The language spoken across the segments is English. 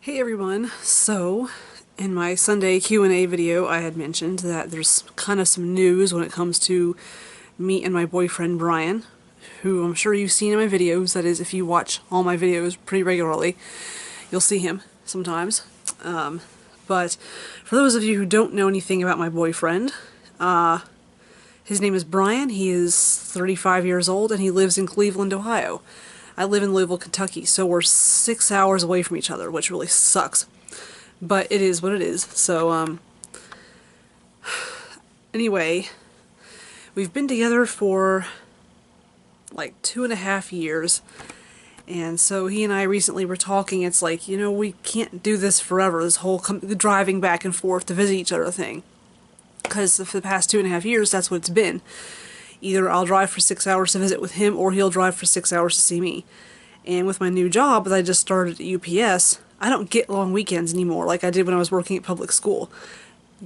Hey everyone, so in my Sunday Q&A video I had mentioned that there's kind of some news when it comes to me and my boyfriend Brian, who I'm sure you've seen in my videos. That is, if you watch all my videos pretty regularly, you'll see him sometimes. But for those of you who don't know anything about my boyfriend, his name is Brian. He is 35 years old and he lives in Cleveland, Ohio. I live in Louisville, Kentucky, so we're 6 hours away from each other, which really sucks. But it is what it is. So, anyway, we've been together for like 2.5 years. And so he and I recently were talking. It's like, we can't do this forever, this whole driving back and forth to visit each other thing. Because for the past 2.5 years, that's what it's been. Either I'll drive for 6 hours to visit with him, or he'll drive for 6 hours to see me. And with my new job that I just started at UPS, I don't get long weekends anymore like I did when I was working at public school.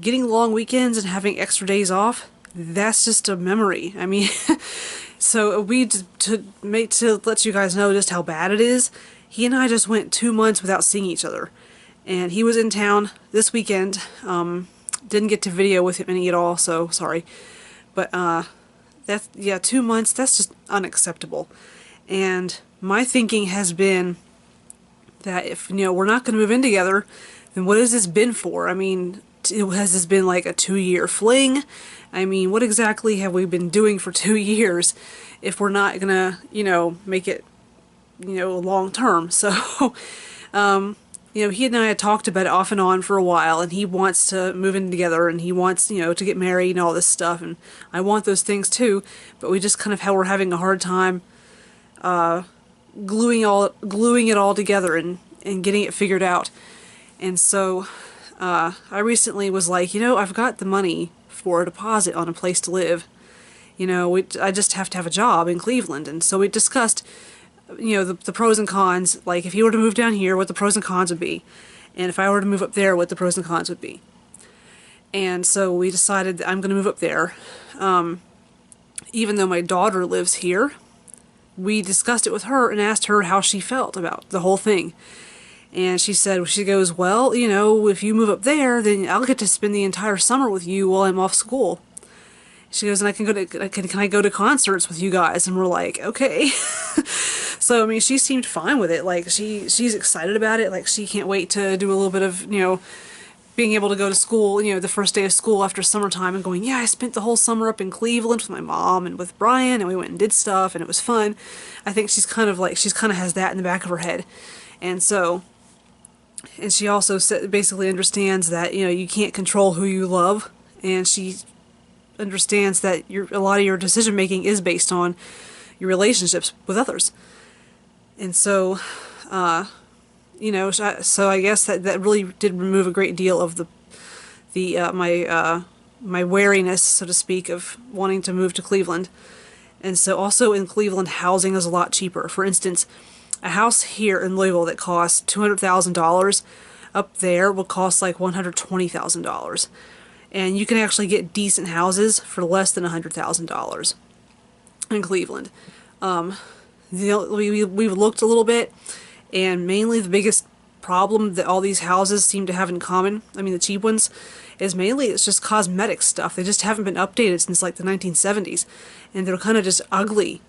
Getting long weekends and having extra days off, that's just a memory. I mean, so to let you guys know just how bad it is, he and I just went 2 months without seeing each other. And he was in town this weekend. Didn't get to video with him any at all, so sorry. But, that's, yeah, 2 months, that's just unacceptable. And my thinking has been that if, we're not going to move in together, then what has this been for? I mean, has this been like a 2-year fling? I mean, what exactly have we been doing for 2 years if we're not going to, make it, long term? So, he and I had talked about it off and on for a while, and he wants to move in together, and he wants, to get married and all this stuff, and I want those things too, but we just kind of we're having a hard time gluing it all together and getting it figured out. And so I recently was like, I've got the money for a deposit on a place to live. I just have to have a job in Cleveland, and so we discussed the pros and cons, like if you were to move down here, what the pros and cons would be, and if I were to move up there, what the pros and cons would be. And so we decided that I'm going to move up there. Even though my daughter lives here, we discussed it with her and asked her how she felt about the whole thing. And she goes, well, if you move up there, then I'll get to spend the entire summer with you while I'm off school. She goes, and can I go to concerts with you guys? And we're like, okay. So, I mean, she seemed fine with it. Like, she's excited about it. Like, she can't wait to do a little bit of, being able to go to school, the first day of school after summertime and going, yeah, I spent the whole summer up in Cleveland with my mom and with Brian, and we went and did stuff, and it was fun. I think she kind of has that in the back of her head. And so, and she also basically understands that, you can't control who you love, and she understands that a lot of your decision making is based on your relationships with others. And so, so I guess that really did remove a great deal of my wariness, so to speak, of wanting to move to Cleveland. And so also in Cleveland, housing is a lot cheaper. For instance, a house here in Louisville that costs $200,000 up there will cost like $120,000. And you can actually get decent houses for less than $100,000 in Cleveland. We've looked a little bit, and mainly the biggest problem that all these houses seem to have in common, I mean the cheap ones, is mainly it's just cosmetic stuff. They just haven't been updated since like the 1970s, and they're kind of just ugly.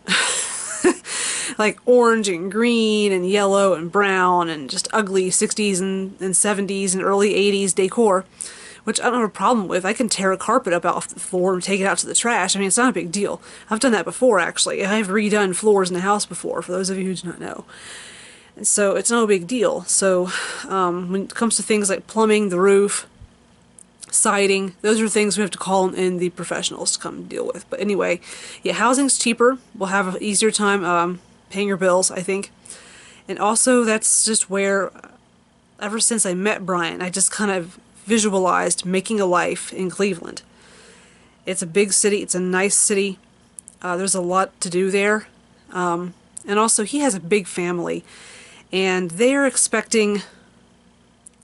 Like orange and green and yellow and brown and just ugly 60s and 70s and early 80s decor, which I don't have a problem with. I can tear a carpet up off the floor and take it out to the trash. I mean, it's not a big deal. I've done that before, actually. I've redone floors in the house before, for those of you who do not know. And so it's no big deal. So when it comes to things like plumbing, the roof, siding, those are things we have to call in the professionals to come deal with. But anyway, yeah, housing's cheaper. We'll have an easier time paying your bills, I think. And also, that's just where, ever since I met Brian, I just kind of visualized making a life in Cleveland. It's a big city. It's a nice city. There's a lot to do there. And also, he has a big family. And they're expecting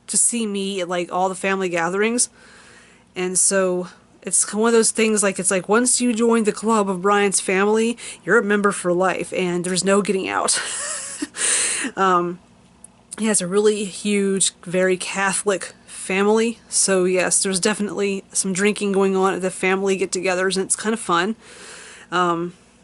to see me at like all the family gatherings. And so it's one of those things, like, it's like once you join the club of Brian's family, you're a member for life, and there's no getting out. He has a really huge, very Catholic family, so yes, there's definitely some drinking going on at the family get-togethers, and it's kind of fun.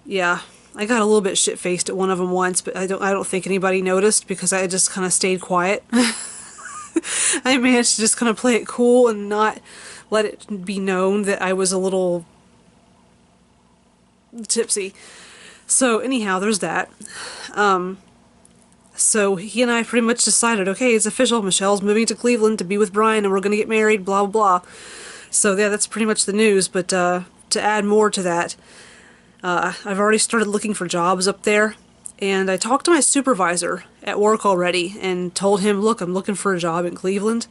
Yeah, I got a little bit shit-faced at one of them once, but I don't think anybody noticed because I just kind of stayed quiet. I managed to just kind of play it cool and not let it be known that I was a little tipsy. So anyhow, there's that. So he and I pretty much decided, okay, it's official, Michelle's moving to Cleveland to be with Brian and we're gonna get married, blah blah blah. So yeah, that's pretty much the news, but to add more to that, I've already started looking for jobs up there, and I talked to my supervisor at work already and told him, look, I'm looking for a job in Cleveland,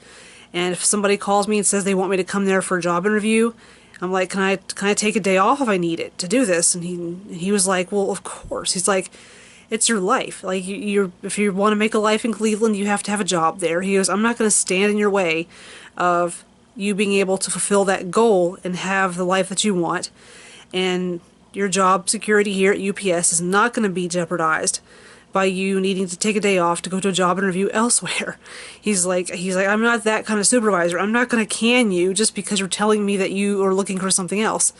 and if somebody calls me and says they want me to come there for a job interview, I'm like, can I take a day off if I need it to do this? And he was like, well, of course. He's like, it's your life. Like, if you want to make a life in Cleveland, you have to have a job there. He goes, I'm not going to stand in your way of you being able to fulfill that goal and have the life that you want. And your job security here at UPS is not going to be jeopardized by you needing to take a day off to go to a job interview elsewhere. He's like, I'm not that kind of supervisor. I'm not going to can you just because you're telling me that you are looking for something else,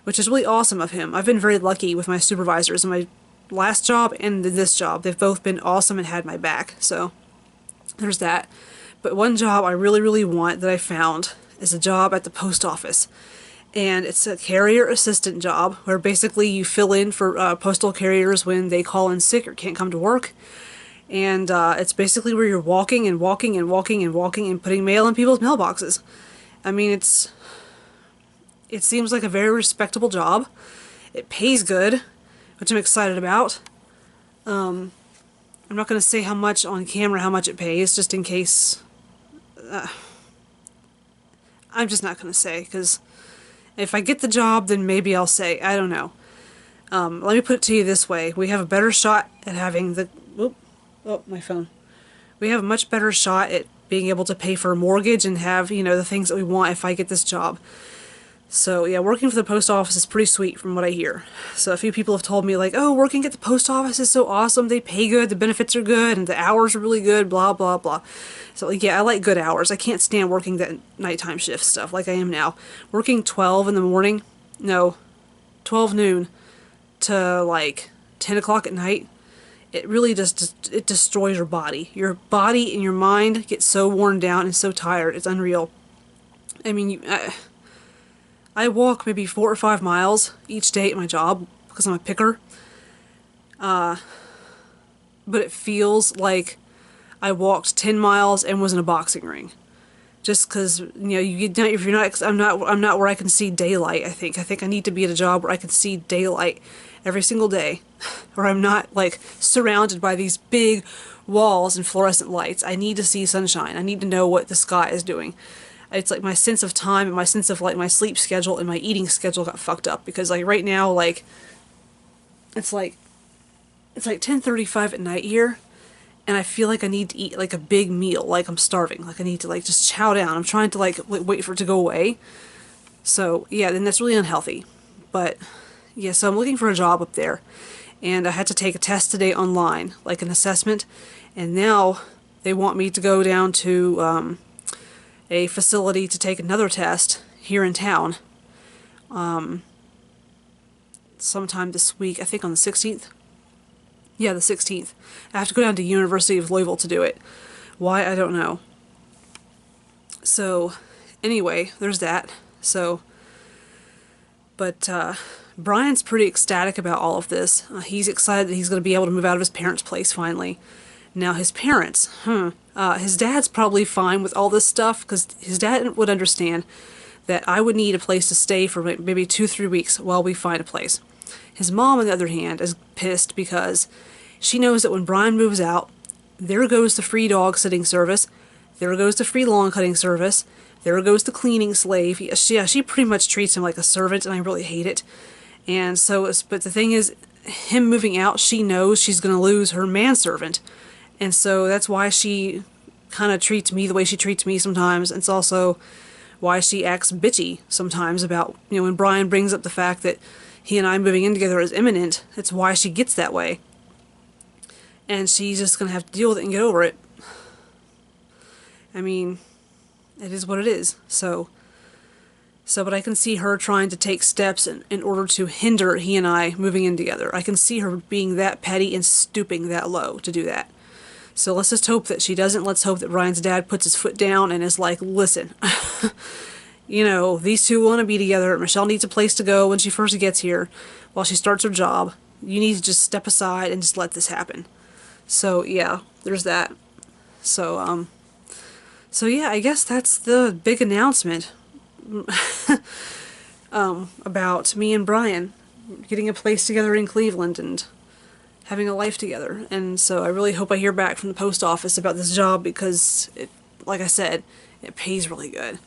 which is really awesome of him. I've been very lucky with my supervisors in my last job and this job. They've both been awesome and had my back. So there's that. But one job I really, really want that I found is a job at the post office. And it's a carrier assistant job where basically you fill in for postal carriers when they call in sick or can't come to work. And it's basically where you're walking and walking and walking and walking and putting mail in people's mailboxes. I mean, it seems like a very respectable job. It pays good, which I'm excited about. I'm not going to say how much on camera, how much it pays, just in case. I'm just not going to say, because if I get the job, then maybe I'll say. I don't know. Let me put it to you this way. We have a better shot at having the... Oh, my phone. We have a much better shot at being able to pay for a mortgage and have, the things that we want if I get this job. So yeah, working for the post office is pretty sweet from what I hear. So a few people have told me like, oh, working at the post office is so awesome, they pay good, the benefits are good, and the hours are really good, blah blah blah. So like, yeah, I like good hours. I can't stand working that nighttime shift stuff like I am now. Working 12 in the morning, no, 12 noon to like 10 o'clock at night, it really just, it destroys your body. Your body and your mind get so worn down and so tired, it's unreal. I mean, I walk maybe 4 or 5 miles each day at my job because I'm a picker. But it feels like I walked 10 miles and was in a boxing ring. Just because, if you're not, I'm not where I can see daylight, I think I need to be at a job where I can see daylight every single day. Where I'm not, like, surrounded by these big walls and fluorescent lights. I need to see sunshine. I need to know what the sky is doing. It's like my sense of time and my sense of like my sleep schedule and my eating schedule got fucked up because like right now like it's like 10:35 at night here and I feel like I need to eat like a big meal, like I'm starving, like I need to like just chow down. I'm trying to like wait for it to go away. So yeah, then that's really unhealthy. But yeah, so I'm looking for a job up there and I had to take a test today online, like an assessment, and now they want me to go down to a facility to take another test here in town sometime this week, I think on the 16th. Yeah, the 16th. I have to go down to University of Louisville to do it. Why, I don't know. So, anyway, there's that. So, but Brian's pretty ecstatic about all of this. He's excited that he's going to be able to move out of his parents' place finally. Now, his parents, his dad's probably fine with all this stuff because his dad would understand that I would need a place to stay for maybe 2-3 weeks while we find a place. His mom, on the other hand, is pissed because she knows that when Brian moves out, there goes the free dog sitting service, there goes the free lawn cutting service, there goes the cleaning slave. She pretty much treats him like a servant, and I really hate it. And so, but the thing is, him moving out, she knows she's going to lose her manservant. And so that's why she kind of treats me the way she treats me sometimes. It's also why she acts bitchy sometimes about, when Brian brings up the fact that he and I moving in together is imminent. It's why she gets that way. And she's just going to have to deal with it and get over it. I mean, it is what it is. But I can see her trying to take steps in order to hinder he and I moving in together. I can see her being that petty and stooping that low to do that. So let's just hope that she doesn't. Let's hope that Ryan's dad puts his foot down and is like, listen, you know, these two want to be together. Michelle needs a place to go when she first gets here while she starts her job. You need to just step aside and just let this happen. So yeah, there's that. So yeah, I guess that's the big announcement about me and Brian getting a place together in Cleveland and having a life together. And so I really hope I hear back from the post office about this job because it, like I said, it pays really good.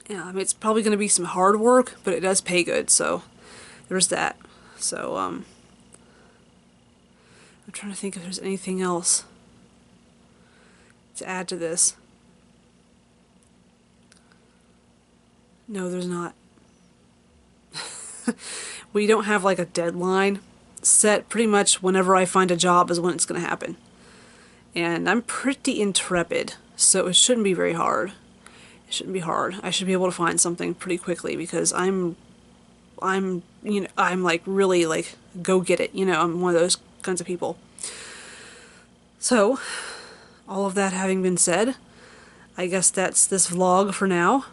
Yeah, I mean, it's probably going to be some hard work, but it does pay good, so there's that. So, I'm trying to think if there's anything else to add to this. No, there's not. We don't have like a deadline set. Pretty much whenever I find a job is when it's going to happen. And I'm pretty intrepid, so it shouldn't be very hard. It shouldn't be hard. I should be able to find something pretty quickly because I'm like really like go get it. You know, I'm one of those kinds of people. So, all of that having been said, I guess that's this vlog for now.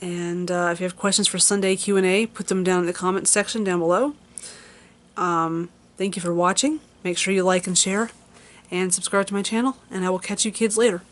And if you have questions for Sunday Q&A, put them down in the comments section down below. Thank you for watching. Make sure you like and share and subscribe to my channel, and I will catch you kids later.